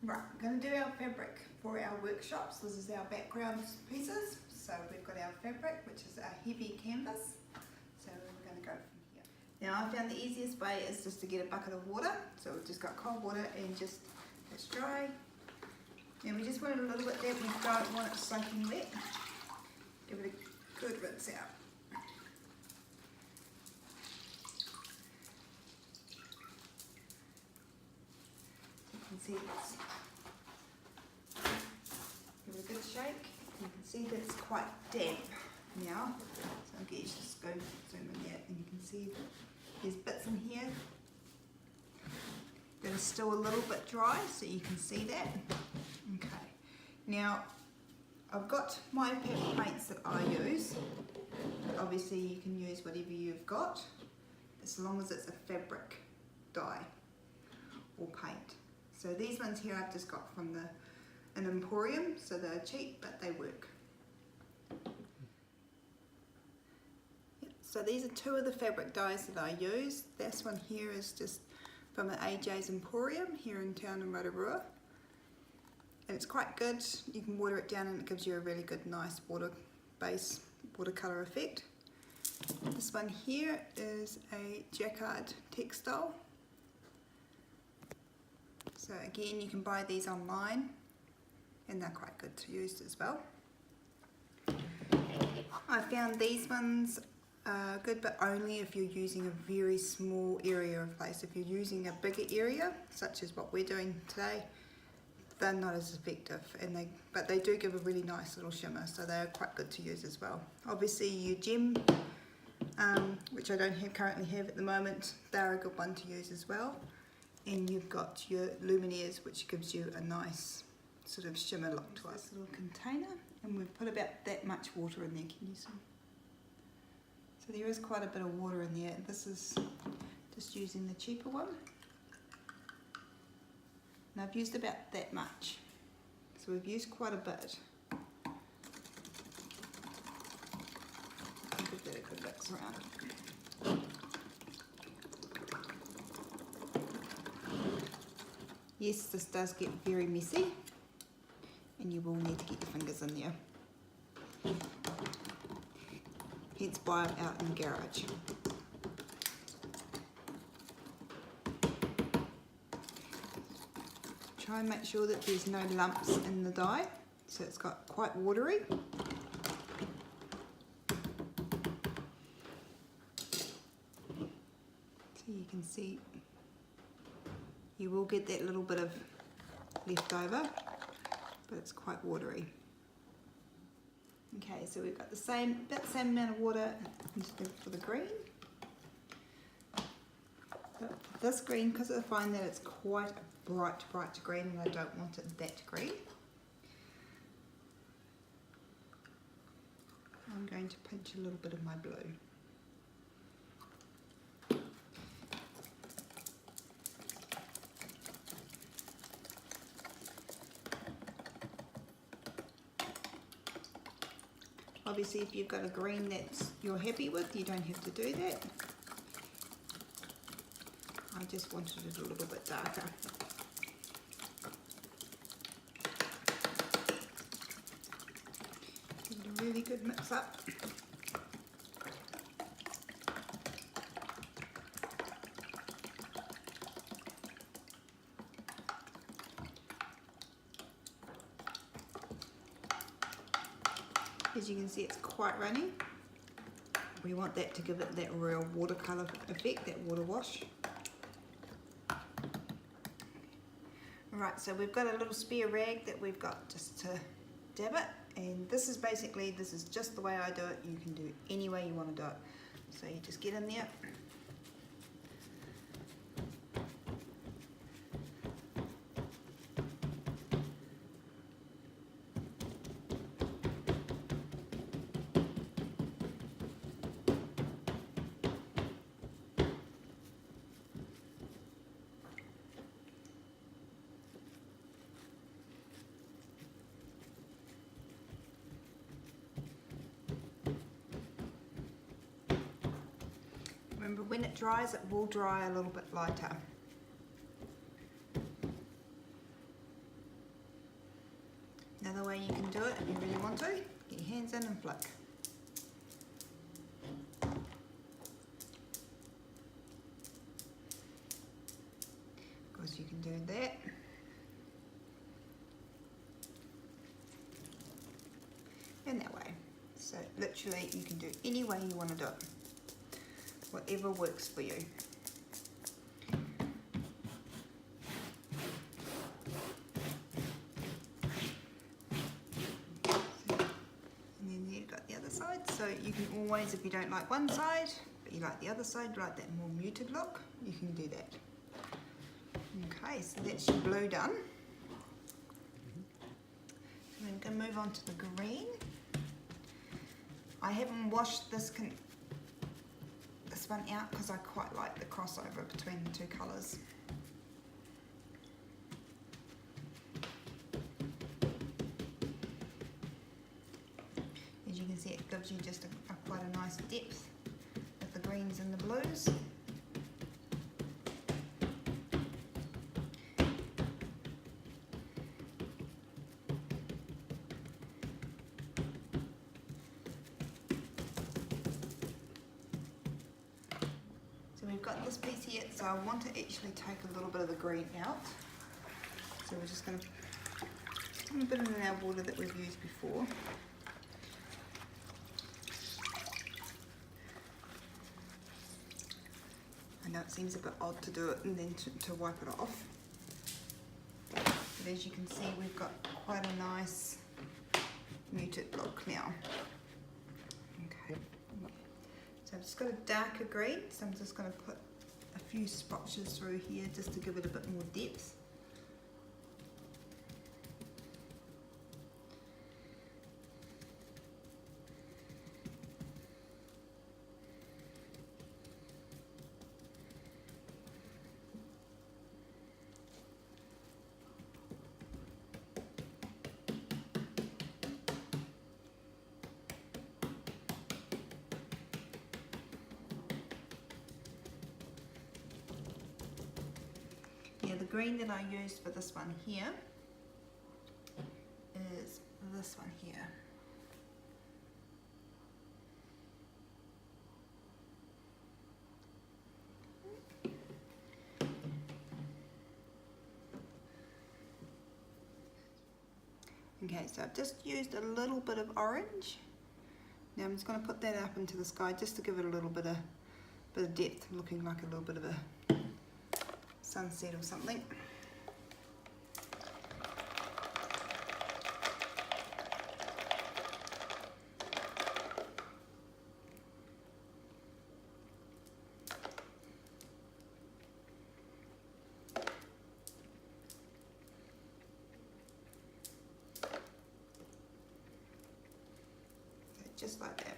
Right, we're going to do our fabric for our workshops. This is our background pieces. So we've got our fabric, which is a heavy canvas. So we're going to go from here. Now I found the easiest way is just to get a bucket of water. So we've just got cold water and just it's dry. And we just want it a little bit damp. We don't want it soaking wet. Give it a good rinse out. You can see it's give it a good shake. You can see that it's quite damp now. So I'll get you to go zoom in there and you can see there's bits in here that are still a little bit dry, so you can see that. Okay. Now I've got my paints that I use. Obviously you can use whatever you've got as long as it's a fabric dye or paint. So these ones here I've just got from an Emporium, so they're cheap but they work. Yep. So these are two of the fabric dyes that I use. This one here is just from an AJ's Emporium here in town in Rotorua. And it's quite good. You can water it down and it gives you a really good nice watercolour effect. This one here is a jacquard textile. So again, you can buy these online and they're quite good to use as well. I found these ones good, but only if you're using a very small area of place. If you're using a bigger area, such as what we're doing today, they're not as effective, but they do give a really nice little shimmer, so they're quite good to use as well. Obviously your gem, which I don't currently have at the moment, they're a good one to use as well. And you've got your luminaires, which gives you a nice sort of shimmer look to this little container, and we've put about that much water in there. Can you see? So there is quite a bit of water in there. This is just using the cheaper one. And I've used about that much. So we've used quite a bit. Give that a good mix around. Yes, this does get very messy and you will need to get your fingers in there. Hence why I'm out in the garage. Try and make sure that there's no lumps in the dye, so it's got quite watery. So you can see you will get that little bit of leftover, but it's quite watery. Okay, so we've got about the same amount of water for the green. But for this green, because I find that it's quite a bright green and I don't want it that green, I'm going to pinch a little bit of my blue. Obviously, if you've got a green that you're happy with, you don't have to do that. I just wanted it a little bit darker. Give it a really good mix up. As you can see, it's quite runny. We want that to give it that real watercolour effect, that water wash. Alright, so we've got a little spare rag that we've got just to dab it, and this is just the way I do it. You can do it any way you want to do it. So you just get in there. Remember, when it dries, it will dry a little bit lighter. do it if you really want to. Get your hands in and flick. Of course you can do that. And that way. So literally you can do any way you want to do it. Whatever works for you. So you can always, if you don't like one side, but you like the other side, like that more muted look, you can do that. Okay, so that's your blue done. So I'm going to move on to the green. I haven't washed this one out because I quite like the crossover between the two colours. As you can see, it gives you just quite a nice depth with the greens and the blues. So we've got this piece here, so I want to actually take a little bit of the green out. So we're just going to put a bit in our water that we've used before. I know it seems a bit odd to do it and then to wipe it off. But as you can see, we've got quite a nice muted look now. Okay. So I've just got a darker green, so I'm just going to put a few splotches through here just to give it a bit more depth. The green that I used for this one here is this one here. Okay, so I've just used a little bit of orange. Now I'm just going to put that up into the sky just to give it a little bit of depth, looking like a little bit of a sunset or something. So just like that.